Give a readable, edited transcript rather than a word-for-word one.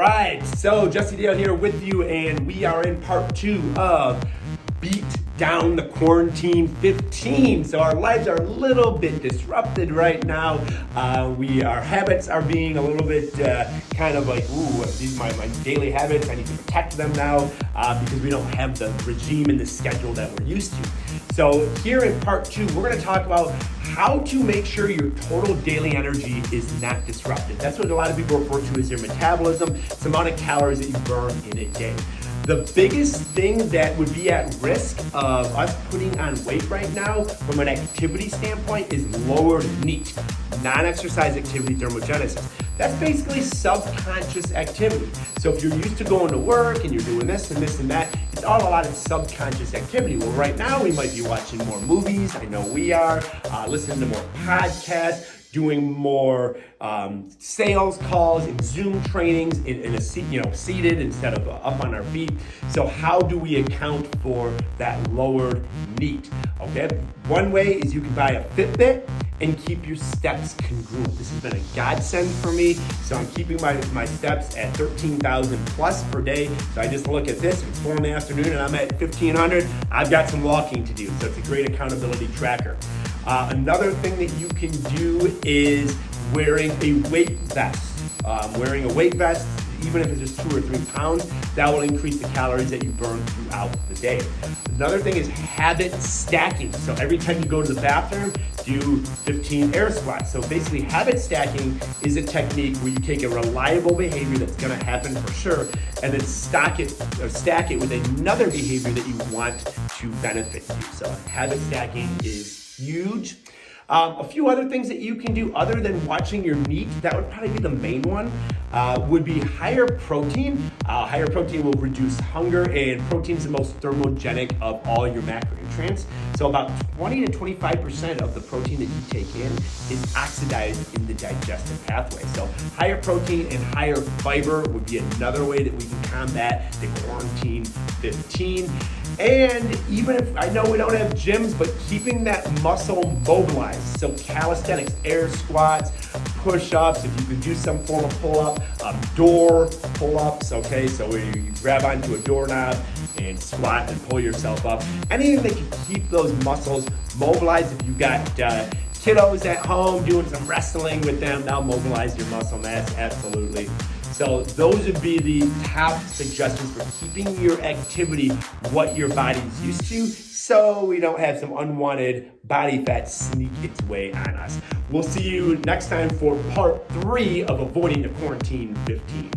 Right, so Jesse Dale here with you, and we are in part 2 of Beat Down the Quarantine 15. So our lives are a little bit disrupted right now. Our habits are being a little bit kind of like, these are my daily habits. I need to protect them now because we don't have the regime and the schedule that we're used to. So here in part 2, we're going to talk about how to make sure your total daily energy is not disrupted. That's what a lot of people refer to as your metabolism. It's the amount of calories that you burn in a day. The biggest thing that would be at risk of us putting on weight right now from an activity standpoint is lowered NEAT, non-exercise activity thermogenesis. That's basically subconscious activity. So if you're used to going to work and you're doing this and this and that, it's all a lot of subconscious activity. Well, right now we might be watching more movies. I know we are, listening to more podcasts, doing more sales calls and Zoom trainings in a seat, seated instead of up on our feet. So how do we account for that lowered NEAT? Okay, one way is you can buy a Fitbit and keep your steps congruent. This has been a godsend for me. So I'm keeping my steps at 13,000 plus per day. So I just look at this, it's 4 in the afternoon and I'm at 1,500. I've got some walking to do. So it's a great accountability tracker. Another thing that you can do is wearing a weight vest. Wearing a weight vest, even if it's just 2 or 3 pounds, that will increase the calories that you burn throughout the day. Another thing is habit stacking. So every time you go to the bathroom, do 15 air squats. So basically habit stacking is a technique where you take a reliable behavior that's gonna happen for sure, and then stack it with another behavior that you want to benefit you. So habit stacking is huge. A few other things that you can do other than watching your NEAT, that would probably be the main one, would be higher protein. Higher protein will reduce hunger, and protein is the most thermogenic of all your macronutrients. So about 20 to 25% of the protein that you take in is oxidized in the digestive pathway. So higher protein and higher fiber would be another way that we can combat the quarantine 15. And even if, I know we don't have gyms, but keeping that muscle mobilized. So calisthenics, air squats, push-ups, if you can do some form of pull-up, door pull-ups, okay? So where you grab onto a doorknob and squat and pull yourself up. Anything that can keep those muscles mobilized. If you've got kiddos at home doing some wrestling with them, that'll mobilize your muscle mass, absolutely. So those would be the top suggestions for keeping your activity what your body's used to, so we don't have some unwanted body fat sneak its way on us. We'll see you next time for part 3 of Avoiding the Quarantine 15.